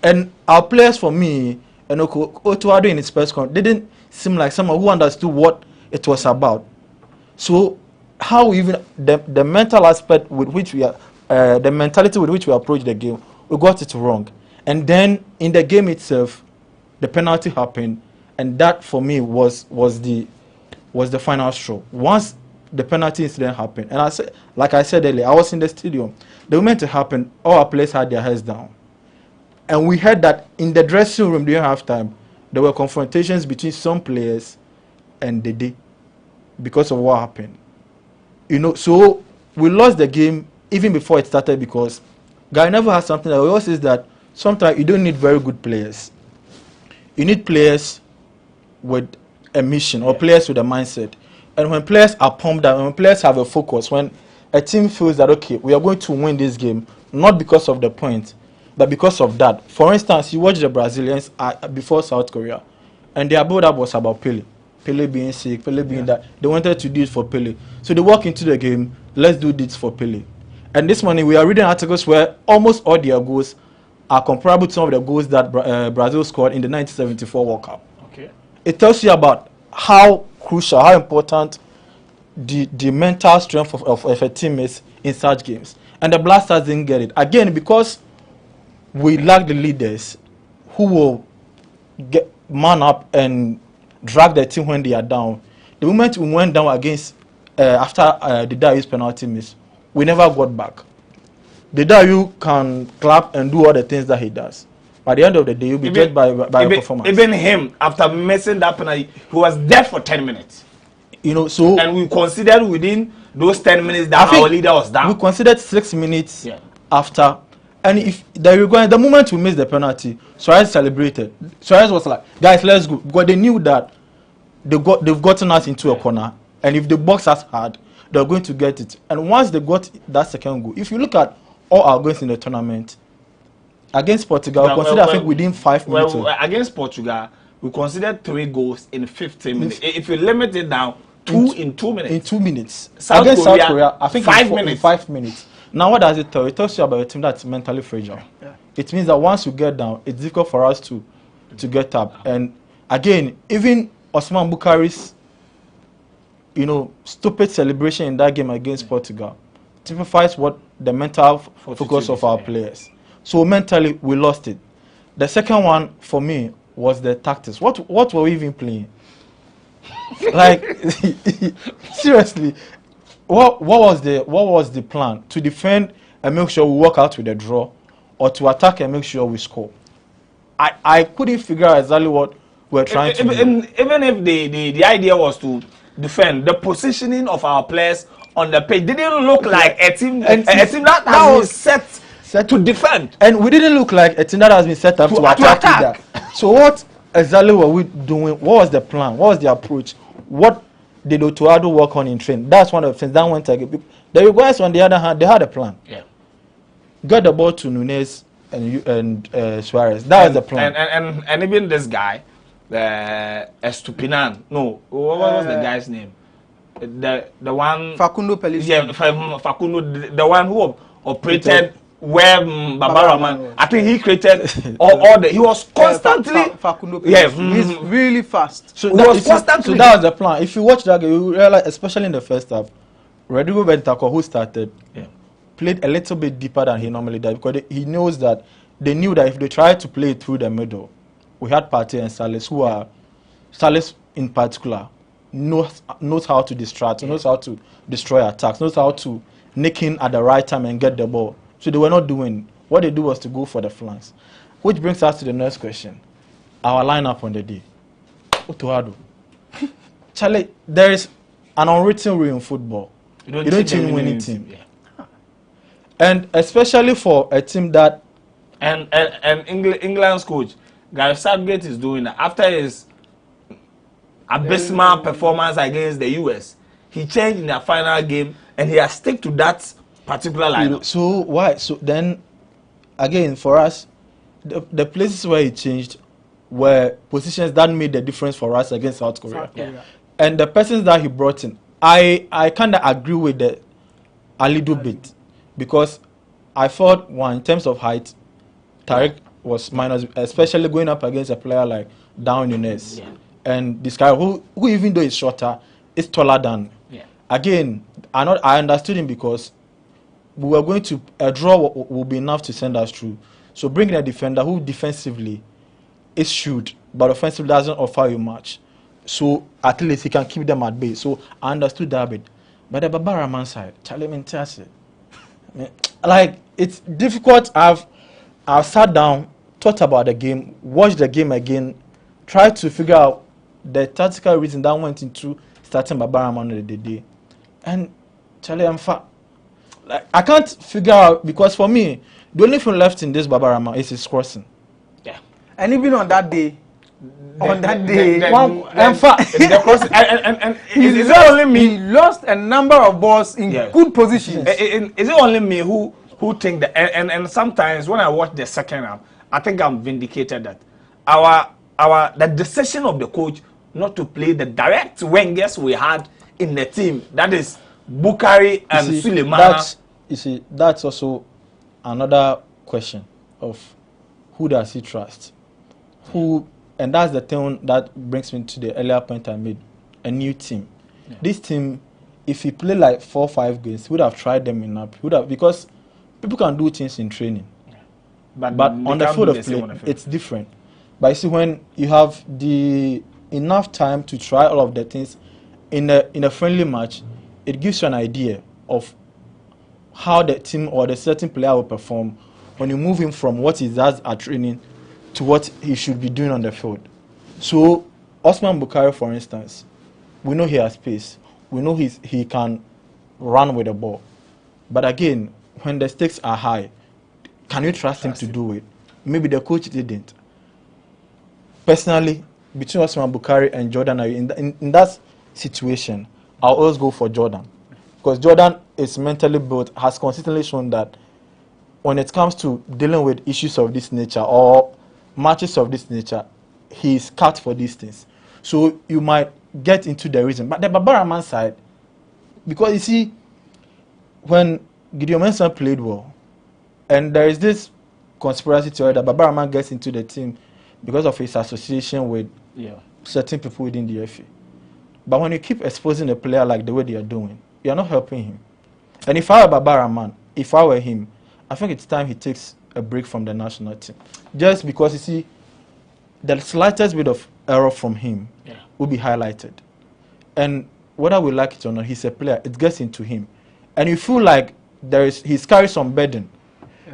E: And our players, for me, and Otuado in his press conference didn't seem like someone who understood what it was about. So how even the mental aspect with which we are, the mentality with which we approach the game, we got it wrong. And then in the game itself, the penalty happened, and that for me was the final straw. Once the penalty incident happened, and I said, like I said earlier, I was in the stadium. The moment it happened, all our players had their heads down, and we heard that in the dressing room during halftime, there were confrontations between some players and Dede because of what happened. You know, so we lost the game even before it started because Guy never has something that we always says that sometimes you don't need very good players. You need players with a mission or players with a mindset. And when players are pumped up, when players have a focus, when a team feels that, okay, we are going to win this game, not because of the point, but because of that. For instance, you watch the Brazilians before South Korea, and their build-up was about Pele. Pele being sick, Pele being that. They wanted to do it for Pele. So they walk into the game, let's do this for Pele. And this morning, we are reading articles where almost all their goals are comparable to some of the goals that Brazil scored in the 1974 World Cup.
A: Okay.
E: It tells you about how crucial, how important the mental strength of a team is in such games. And the Black Stars didn't get it. Again, because we lack the leaders who will get man up and drag the team when they are down. The moment we went down against, after the Darius penalty miss, we never got back. The Darius can clap and do all the things that he does. By the end of the day, you'll be judged by your performance.
A: Even him, after missing that penalty, he was dead for 10 minutes.
E: You know, so
A: and we considered within those 10 minutes that our leader was down.
E: We considered 6 minutes after. And if the moment we missed the penalty, Suarez celebrated. Suarez was like, guys, let's go. Because they knew that they've gotten us into a corner. And if the box us hard, they're going to get it. And once they got that second goal, if you look at all our goals in the tournament, against Portugal, we consider I think within 5 minutes.
A: Against Portugal, we considered 3 goals in 15 minutes. If you limit it down, 2 in 2 minutes.
E: In 2 minutes.
A: Against
E: South Korea, I think
A: 5 minutes.
E: In 5 minutes. Now, what does it tell? It tells you about a team that's mentally fragile. Yeah. It means that once you get down, it's difficult for us to get up. And again, even Osman Bukhari's, stupid celebration in that game against Portugal typifies what the mental focus of our players. So mentally, we lost it. The second one for me was the tactics. What were we even playing? Like seriously. What was the plan? To defend and make sure we work out with a draw, or to attack and make sure we score? I couldn't figure out exactly what we're trying to do.
A: Even if the idea was to defend, the positioning of our players on the pitch didn't look like a team that was set to defend. And
E: we didn't look like a team that has been set up to attack either. So what exactly were we doing? What was the plan? What was the approach? What did Otuado work on in training? That's one of the things that went again. The Uruguayans, on the other hand, they had a plan. Yeah. Got the ball to Nunes and Suarez. That was the plan.
A: And even this guy, Estupinan. No, what was the guy's name? The one.
D: Facundo Pellicer.
A: Yeah, Facundo, the one who operated where Babaraman. I think he created all the. He was constantly.
D: Facundo Pellicer. He's really fast.
E: So that was the plan. If you watch that game, you realize, especially in the first half, Rodrigo Bentancur, who started, played a little bit deeper than he normally does, because he knows that they knew that if they tried to play through the middle, we had Partey and Salis, who are Salis in particular knows how to distract, knows how to destroy attacks, knows how to nick in at the right time and get the ball. So they were not doing. What they do was to go for the flanks, which brings us to the next question: our lineup on the day. Otuado. Charlie, there is an unwritten rule in football. You don't change winning team. Yeah. And especially for a team that
A: and England's coach Gareth Southgate is doing that after his abysmal performance against the US. He changed in the final game and he has stick to that particular lineup.
E: So why? So then, again, for us, the places where he changed were positions that made the difference for us against South Korea. Yeah. And the persons that he brought in, I kind of agree with that a little bit, because I thought, one, in terms of height, Tariq was minus, especially going up against a player like Darwin Núñez. Yeah. And this guy, who even though he's shorter, is taller than. Yeah. Again, I understood him because we were going to, a draw will be enough to send us through. So bringing a defender who defensively is shrewd, but offensively doesn't offer you much. So at least he can keep them at bay. So I understood that bit. But the Babaraman side, Charlie Mentasi. Like, it's difficult. I've sat down, thought about the game, watched the game again, tried to figure out the tactical reason that went into starting Babaraman on the day. And Charlie, like, I can't figure out, because for me, the only thing left in this Babaraman is his crossing. Yeah.
D: And even on that day,
A: is it only me?
D: He lost a number of balls in good positions.
A: Is it only me who think that? And sometimes when I watch the second half, I think I'm vindicated that the decision of the coach not to play the direct wingers we had in the team, that is Bukari and Suleiman.
E: You see, that's also another question of who does he trust? And that's the thing that brings me to the earlier point I made. A new team. Yeah. This team, if he played like 4 or 5 games, he would have tried them enough. Because people can do things in training. Yeah. But on the field of play, it's different. But you see, when you have the enough time to try all of the things in a friendly match, it gives you an idea of how the team or the certain player will perform when you move him from what he does at training to what he should be doing on the field. So, Osman Bukari, for instance, we know he has pace. We know he can run with the ball. But again, when the stakes are high, can you trust him to do it? Maybe the coach didn't. Personally, between Osman Bukari and Jordan, in that situation, I'll always go for Jordan. Because Jordan is mentally built, has consistently shown that when it comes to dealing with issues of this nature or matches of this nature, he's cut for these things. So you might get into the reason. But the Babaraman side, because you see, when Gideon Mensah played well, and there is this conspiracy theory that Babaraman gets into the team because of his association with certain people within the FA. But when you keep exposing a player like the way they are doing, you are not helping him. And if I were Babaraman, if I were him, I think it's time he takes a break from the national team. Just because, you see, the slightest bit of error from him will be highlighted. And whether we like it or not, he's a player. It gets into him. And you feel like he's carrying some burden.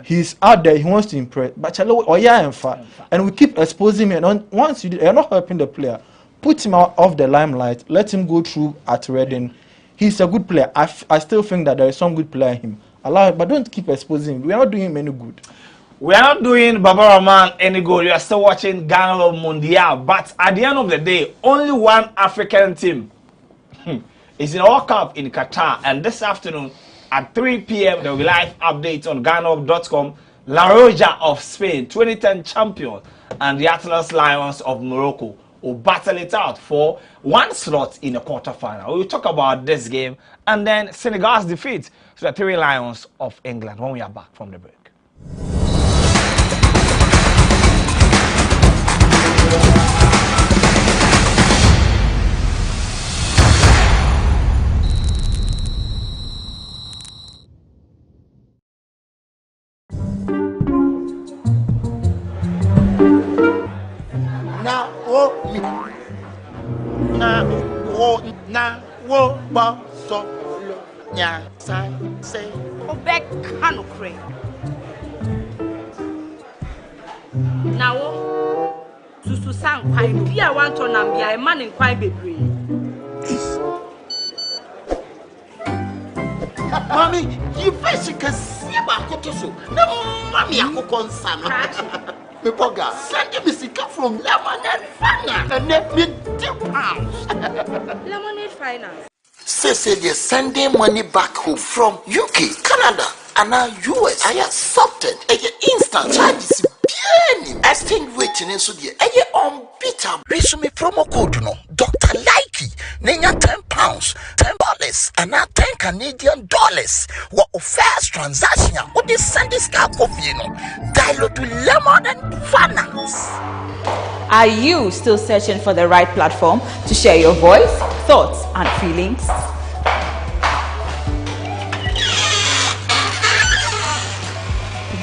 E: He's out there, he wants to impress. But and we keep exposing him. And once you're not helping the player, put him out of the limelight, let him go through at Reading. He's a good player. I still think that there is some good player in him. Allow it, but don't keep exposing him. We are not doing him any good.
A: We are not doing Babaraman any good. You are still watching GhanaWeb Mundial. But at the end of the day, only one African team is in the World Cup in Qatar. And this afternoon at 3 p.m., there will be live updates on GhanaWeb.com. La Roja of Spain, 2010 champion, and the Atlas Lions of Morocco will battle it out for one slot in the quarterfinal. We will talk about this game and then Senegal's defeat to the 3 Lions of England when we are back from the break.
B: Now, to sang quite dear one to Nambia, a man in quite baby.
C: Mommy, you basically see about Kotoso. No, Mammy, I could concern. Pepoga, send me Sika from Lemonade Finance and let me £10.
B: Lemonade Finance.
C: Say they're sending money back home from UK, Canada, and now US. I accepted a instant charges. Exchange waiting in Sudia. Unbeatable. Resume promo code no Dr. Likey. Nenya £10, $10, and now $10 Canadian. What first transaction? What is send this car coffee? No, dial to Lemon and Finance.
F: Are you still searching for the right platform to share your voice, thoughts, and feelings?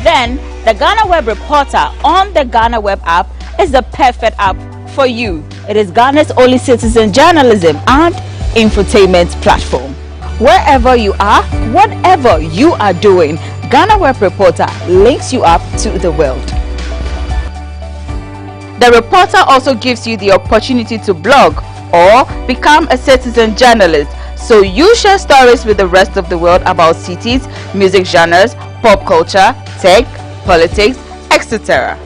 F: Then the GhanaWeb Reporter on the GhanaWeb app is the perfect app for you. It is Ghana's only citizen journalism and infotainment platform. Wherever you are, whatever you are doing, GhanaWeb Reporter links you up to the world. The reporter also gives you the opportunity to blog or become a citizen journalist, so you share stories with the rest of the world about cities, music genres, pop culture, tech, politics, etc.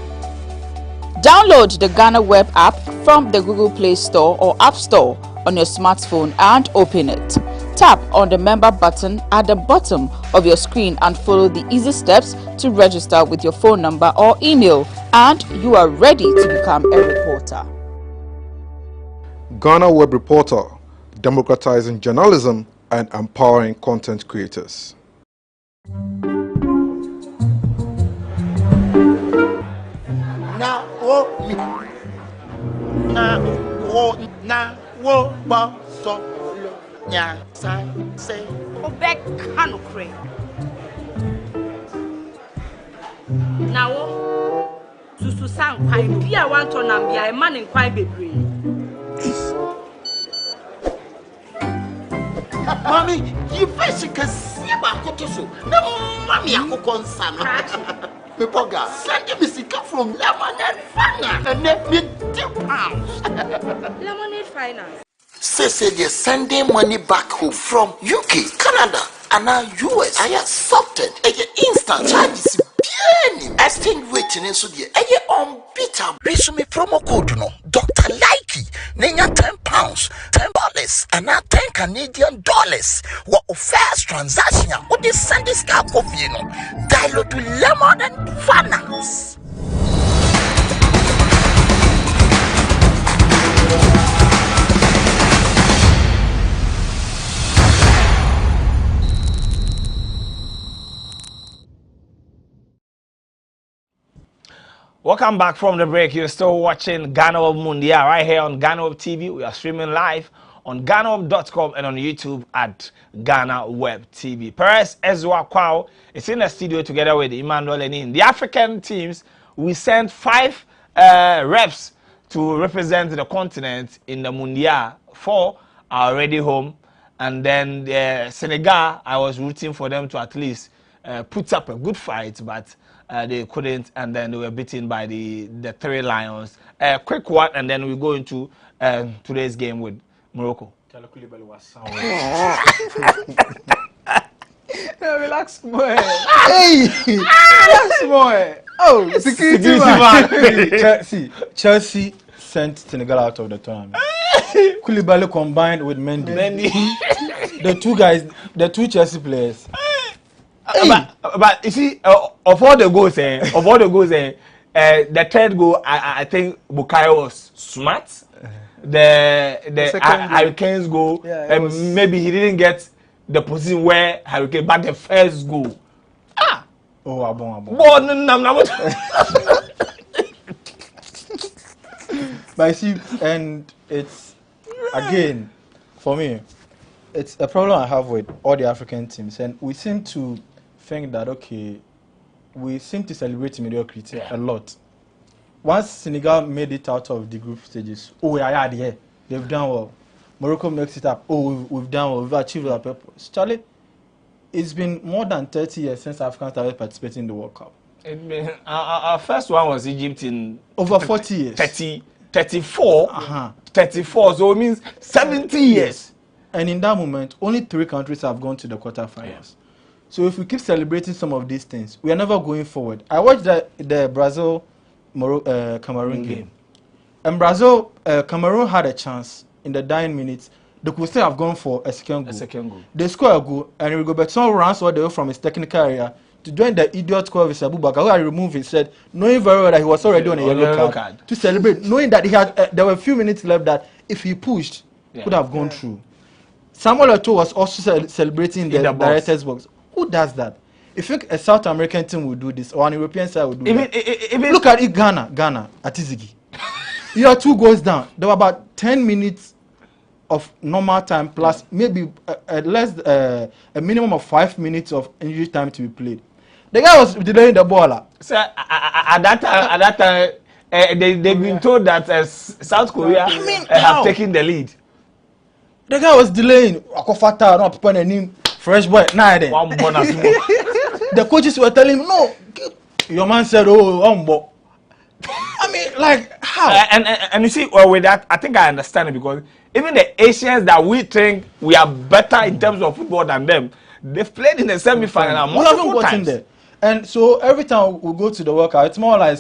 F: Download the GhanaWeb app from the Google Play Store or App Store on your smartphone and open it. Tap on the member button at the bottom of your screen and follow the easy steps to register with your phone number or email, and you are ready to become a reporter.
G: GhanaWeb Reporter, democratizing journalism and empowering content creators.
C: Na wo ba so nya sai say
B: Obek Hanukre. Now, Susu Sang Pine, Pia Wanton, be a man in quite bebre.
C: Mommy, you face can see about Kotoso. No, Mammy, I cook on Sam. Pepoga, send me sick from Lemonade Finance and let me £2.
B: Lemonade Finance.
C: Say they're sending money back home from UK, Canada, and now US. I accepted a instant charges. Exchange waiting so the unbeatable. Resume promo code no Dr. Likey. Nenya £10, $10, and now $10 What first transaction? What this send this car coffee no? Dial to Lemon and Finance.
A: Welcome back from the break. You're still watching GhanaWeb Mundial right here on GhanaWeb TV. We are streaming live on GhanaWeb.com and on YouTube at GhanaWeb TV. Perez Ezwa Kwao is in the studio together with Emmanuel Lenin. The African teams, we sent 5 reps to represent the continent in the Mundial. 4 are already home. And then Senegal, I was rooting for them to at least put up a good fight, but they couldn't, and then they were beaten by the 3 Lions. Quick one, and then we go into today's game with Morocco.
D: Relax more. Hey, relax more. Oh, security man.
E: Chelsea sent Senegal out of the tournament. Koulibaly combined with Mendy. the two Chelsea players.
A: But you see, of all the goals, the 3rd goal, I think Bukayo was smart. The Hurricanes goal, maybe he didn't get the position where Hurricane, but the 1st goal.
E: But you see, and it's again for me, it's a problem I have with all the African teams, and we seem to think that we seem to celebrate mediocrity a lot. Once Senegal made it out of the group stages, they've done well. Morocco makes it up, we've done well, we've achieved our purpose. Charlie, it's been more than 30 years since Africans started participating in the World Cup.
A: Our first one was Egypt in
E: over 40 years.
A: 34. 34, so it means 70 years.
E: And in that moment, only 3 countries have gone to the quarterfinals. Yeah. So if we keep celebrating some of these things, we are never going forward. I watched the Brazil-Cameroon game. And Cameroon had a chance in the dying minutes. They could still have gone for a second goal. They score a goal, and Rigobertson runs all the way from his technical area to join the idiot score with Abubakar, who I removed his said, knowing very well that he was already on a yellow card, to celebrate, knowing that he had there were a few minutes left that if he pushed, could have gone through. Samuel Eto'o was also celebrating the director's box. Who does that? If you think a South American team would do this, or an European side would do that. Look at it, Ghana, at Izigi. You are 2 goals down. There were about 10 minutes of normal time plus maybe a minimum of 5 minutes of injury time to be played. The guy was delaying the ball.
A: So at that time, they've been told that South Korea have taken the lead.
E: The guy was delaying. Akofata, no people name fresh boy. Nah, then. The coaches were telling him, no. Your man said, oh, umbo. I mean, like, how?
A: And you see, well, with that, I think I understand it because even the Asians that we think we are better in terms of football than them, they've played in the semi-final multiple times.
E: There. And so every time we go to the workout, it's more like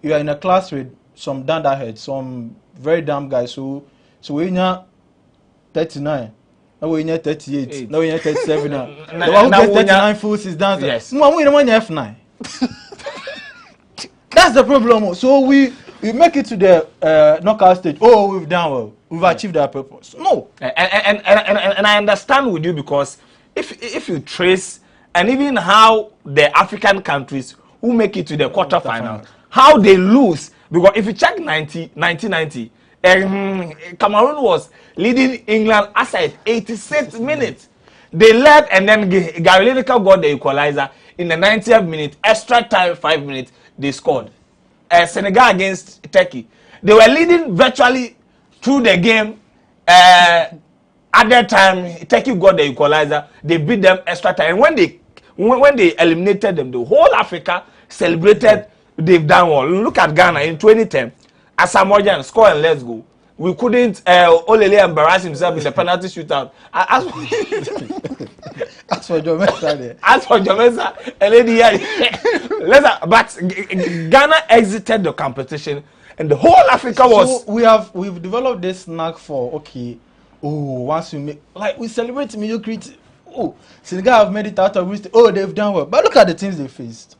E: you are in a class with some dandaheads, some very damn guys. So we are 39, now we are 38, now we are 37. The one who gets 39 fools is dancing.
A: Yes.
E: F9. That's the problem. So we make it to the knockout stage. Oh, we've done well. We've achieved our purpose. No.
A: And I understand with you because if you trace and even how the African countries who make it to the quarterfinals, how they lose. Because if you check 1990, Cameroon was leading England aside 86 minutes. They led and then Gary Lineker got the equalizer in the 90th minute, extra time 5 minutes, they scored. Senegal against Turkey. They were leading virtually through the game. At that time, Turkey got the equalizer. They beat them extra time. And when they eliminated them, the whole Africa celebrated. They've done well. Look at Ghana in 2010. Asamoah score and let's go. We couldn't Olele embarrass himself in the penalty shootout. As for Jomesa, but Ghana exited the competition, and the whole Africa was.
E: So we've developed this knack for once we make we celebrate mediocrity. Oh, Senegal have made it out of risk. Oh, they've done well, but look at the teams they faced.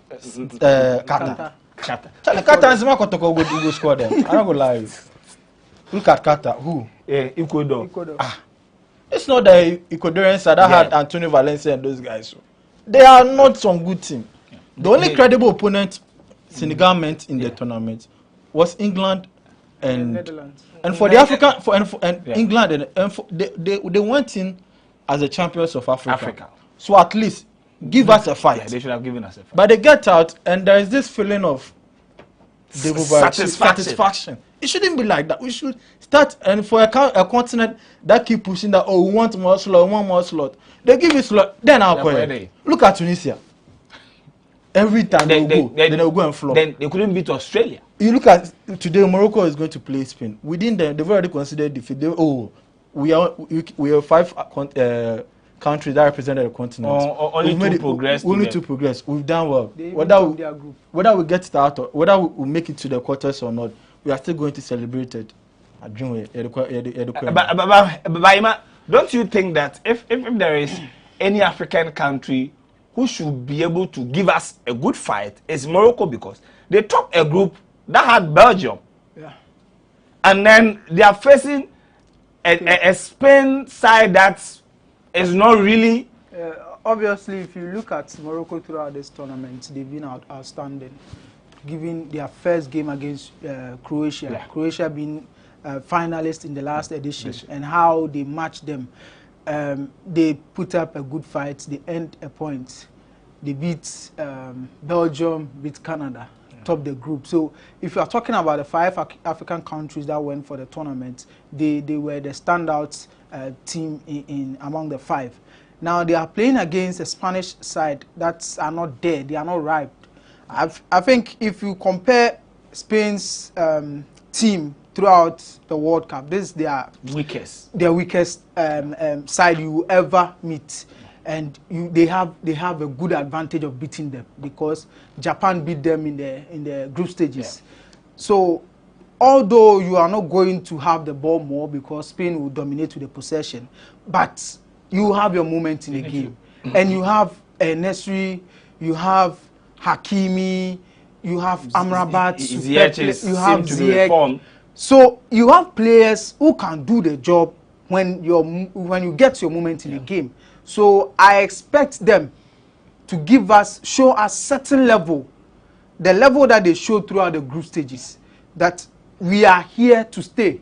E: Qatar. Qatar is not going to score them. I'm not going to lie. Look at Qatar. Who?
A: Ecuador.
E: It's not the Ecuadorians that had Antonio Valencia and those guys. So. They are not some good team. The only credible opponent Senegal met in the tournament was England and Netherlands. And for the African England they went in as the champions of Africa. So at least give us a fight.
A: Yeah, they should have given us a fight.
E: But they get out and there is this feeling of satisfaction. It shouldn't be like that. We should start, and for a continent that keep pushing that, we want more slot, they give you slot, then I'll go ahead. Look at Tunisia. Every time they'll go and flop.
A: Then they couldn't beat Australia.
E: You look at today, Morocco is going to play Spain. Within them, they've already considered defeat. We are 5 countries that represented the continent.
A: Only two progress.
E: We've done well. Whether we get started, whether we make it to the quarters or not, we are still going to celebrate it.
A: But don't you think that if there is any African country who should be able to give us a good fight, it's Morocco, because they topped a group that had Belgium. Yeah. And then they are facing a Spain side that is not really.
D: Obviously, if you look at Morocco throughout this tournament, they've been outstanding. Given their first game against Croatia, Croatia being finalist in the last edition, and how they matched them, they put up a good fight. They earned a point. They beat Belgium, beat Canada, top the group. So if you are talking about the 5 African countries that went for the tournament, they were the standout team in among the 5. Now they are playing against a Spanish side that are not there. They are not ripe. I think if you compare Spain's team throughout the World Cup, this is their weakest side you will ever meet, and they have a good advantage of beating them because Japan beat them in the group stages. Yeah. So although you are not going to have the ball more because Spain will dominate with the possession, but you have your moment in the game, and you have Nesri, you have Hakimi, you have Amrabat, you have Ziyech. So you have players who can do the job when you get your moment in the game. So I expect them to show us certain level, the level that they showed throughout the group stages, that we are here to stay.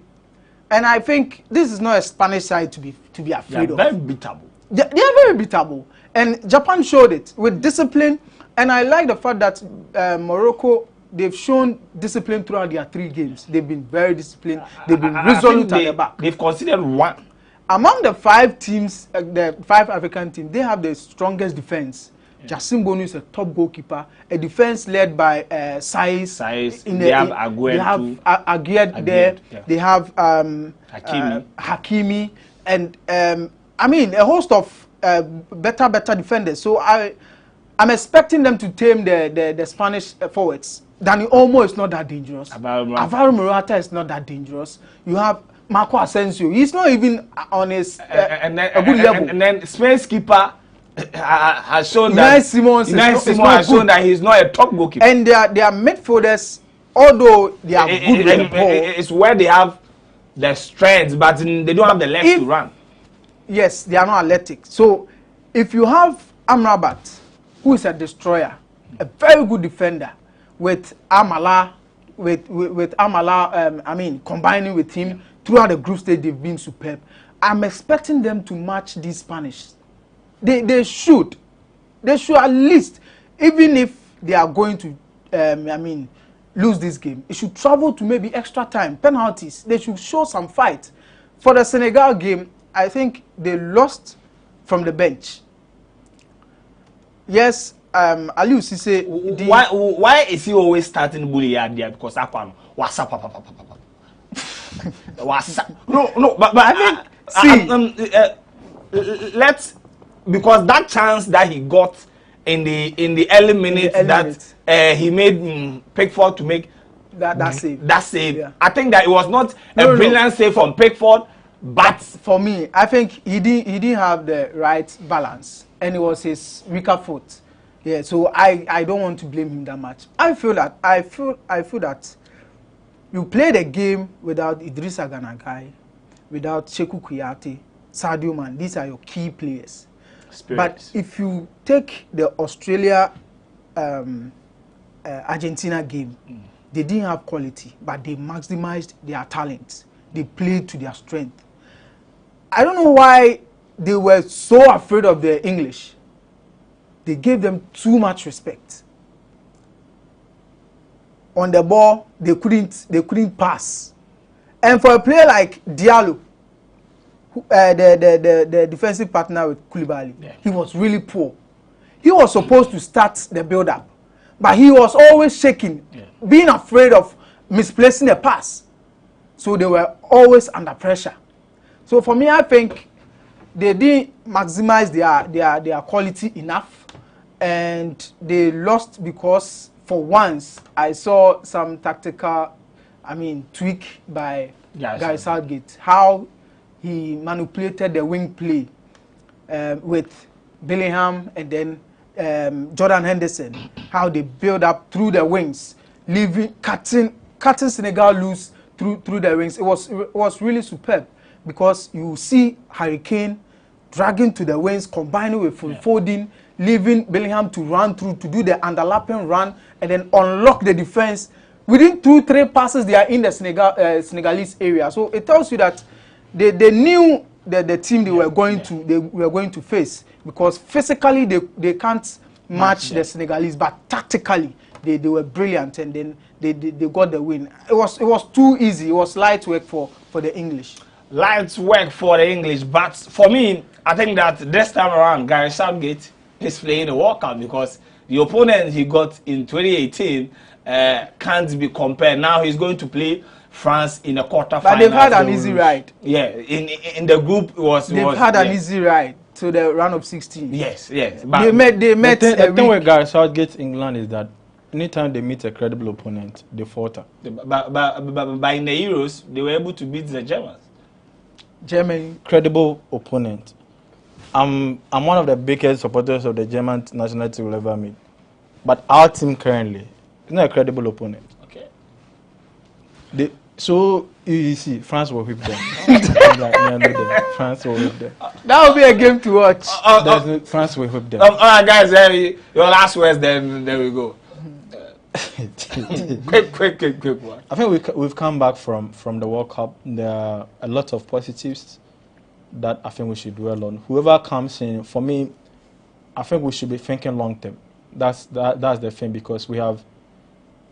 D: And I think this is not a Spanish side to be afraid of.
A: They are very beatable.
D: They are very beatable, and Japan showed it with discipline. And I like the fact that Morocco they've shown discipline throughout their 3 games. They've been very disciplined. They've been resolute at the back.
A: They've considered 1.
D: Among the 5 teams, the 5 African teams, they have the strongest defense. Jassim Bonu is a top goalkeeper. A defense led by Saiz.
A: They have
D: Aguerd there. Yeah. They have Hakimi. And I mean, a host of better defenders. So I'm expecting them to tame the Spanish forwards. Dani Olmo is not that dangerous. Alvaro Morata is not that dangerous. You have Marco Asensio. He's not even on his a good level.
A: And then Spain's keeper has shown
D: that Simon has
A: shown that he's not a top goalkeeper.
D: And their midfielders, although they are good with the ball,
A: it's where they have the strength, but they don't have the length to run.
D: Yes, they are not athletic. So if you have Amrabat, who is a destroyer, a very good defender, with Amala, I mean, combining with him throughout the group stage, they've been superb. I'm expecting them to match these Spanish. They should at least, even if they are going to, I mean, lose this game, it should travel to maybe extra time, penalties. They should show some fight. For the Senegal game, I think they lost from the bench. Yes, Aliou Cisse.
A: Why is he always starting bully there? Because Akwan WhatsApp. No, but I think let's, because that chance that he got in the early minutes that he made Pickford to make
D: that save.
A: Yeah. I think that it was not a brilliant save from Pickford, but
D: for me, I think he didn't have the right balance, and it was his weaker foot. Yeah, so I don't want to blame him that much. I feel that you play the game without Idrissa Gana Gueye, without Sekou Kouyaté, Sadio Mane. These are your key players. But if you take the Australia Argentina game, they didn't have quality, but they maximized their talents. They played to their strength. I don't know why they were so afraid of the English. They gave them too much respect. On the ball, they couldn't pass. And for a player like Diallo, the defensive partner with Koulibaly, he was really poor. He was supposed to start the build-up, but he was always shaking, being afraid of misplacing a pass. So they were always under pressure. So for me, I think they didn't maximize their quality enough, and they lost because for once I saw some tactical, tweak by Guy Southgate. How he manipulated the wing play with Bellingham and then Jordan Henderson. How they build up through the wings, cutting Senegal loose through the wings. It was really superb, because you see Harry Kane dragging to the wings, combining with Foden, leaving Bellingham to run through to do the underlapping run and then unlock the defense. Within 2-3 passes, they are in the Senegalese area. So it tells you that they knew the team they were going to face, because physically they can't match the Senegalese, but tactically they were brilliant, and then they got the win. It was too easy. It was light work for the English.
A: Light work for the English, but for me, I think that this time around, Gary Southgate is playing a walkout, because the opponent he got in 2018 can't be compared. Now he's going to play France in a quarterfinal.
D: But they've had an easy ride.
A: Yeah, in the group they've
D: had an easy ride to the round of 16.
A: Yes.
D: But they met.
E: The thing with Gareth Southgate England is that anytime they meet a credible opponent, they falter.
A: But in the Euros, they were able to beat the Germans.
D: Germany,
E: credible opponent. I'm one of the biggest supporters of the German national team we'll ever meet. But our team currently is not a credible opponent. Okay. So you see, France will whip them. France will whip them.
D: That will be a game to watch.
E: France will whip them.
A: All right, guys, your last words, then we go. quick one.
E: I think we've come back from the World Cup. There are a lot of positives that I think we should dwell on. Whoever comes in, for me, I think we should be thinking long term. That's the thing, because we have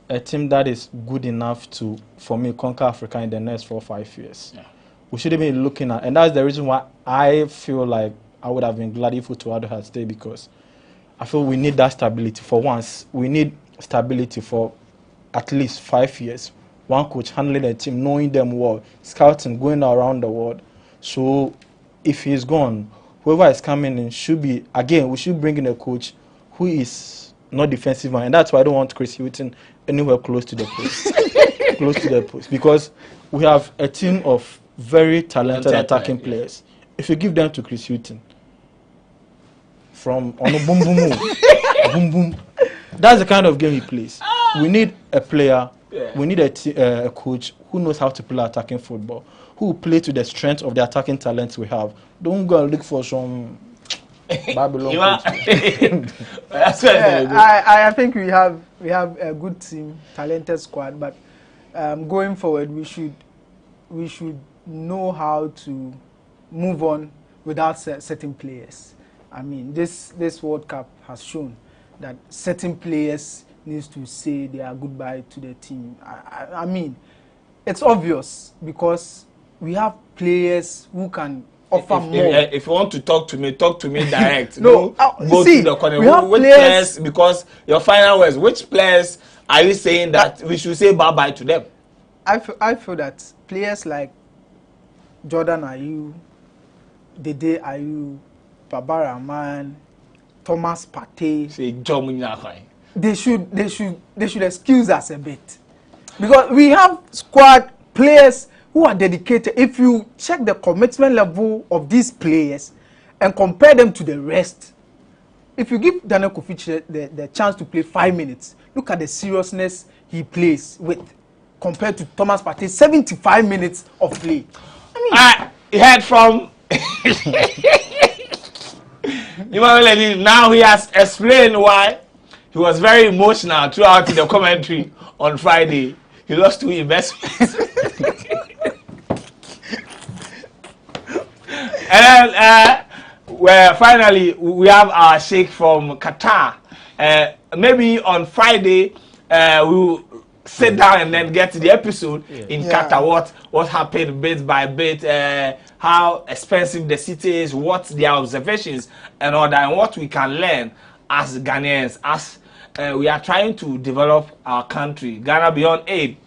E: a team that is good enough to, for me, conquer Africa in the next 4 or 5 years. Yeah. We shouldn't be looking at, and that's the reason why I feel like I would have been glad if Utuado had stayed, because I feel we need that stability. For once, we need stability for at least 5 years. One coach handling a team, knowing them well, scouting, going around the world. So if he's gone, whoever is coming in should be, again, we should bring in a coach who is not defensive, and that's why I don't want Chris Hilton anywhere close to the post. Close to the post. Because we have a team of very talented attacking players. If you give them to Chris Hilton, from on a boom boom boom boom, that's the kind of game he plays. We need a player, we need a coach who knows how to play attacking football, who will play to the strength of the attacking talents we have. Don't go and look for some Babylon.
D: I think we have a good team, talented squad, but going forward we should know how to move on without certain players. I mean, this World Cup has shown that certain players needs to say their goodbye to the team. I mean, it's obvious because we have players who can offer more.
A: If you want to talk to me direct.
D: No,
A: go
D: see,
A: to the corner.
D: we have
A: Which players, because your final words, which players are you saying that we should say bye-bye to them?
D: I feel that players like Jordan Ayew, Dede Ayew, Baba Rahman, Thomas Partey, they should excuse us a bit, because we have squad players who are dedicated. If you check the commitment level of these players and compare them to the rest, if you give Daniel Kofi the chance to play 5 minutes, look at the seriousness he plays with compared to Thomas Partey, 75 minutes of play. I mean,
A: you heard from now he has explained why he was very emotional throughout the commentary on Friday. He lost 2 investments. And then well, finally we have our sheikh from Qatar. Maybe on Friday we will sit down and then get to the episode in Qatar. What happened bit by bit, how expensive the city is, what their observations and all that, and what we can learn as Ghanaians, as we are trying to develop our country, Ghana Beyond Aid.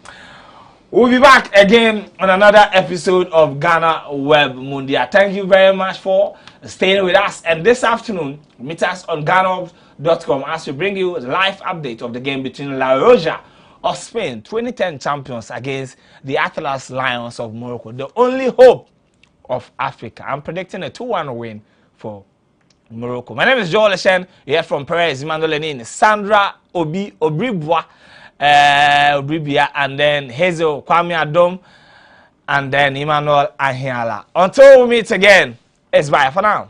A: We'll be back again on another episode of GhanaWeb Mundial. Thank you very much for staying with us. And this afternoon, meet us on GhanaWeb.com as we bring you a live update of the game between La Roja of Spain, 2010 champions, against the Atlas Lions of Morocco, the only hope of Africa. I'm predicting a 2-1 win for Morocco. My name is Joel Leshen. You're from Perez, Emmanuel Lenin, Sandra Obribwa, Obribia, and then Hazel Kwame Adom, and then Emmanuel Ahiala. Until we meet again, it's bye for now.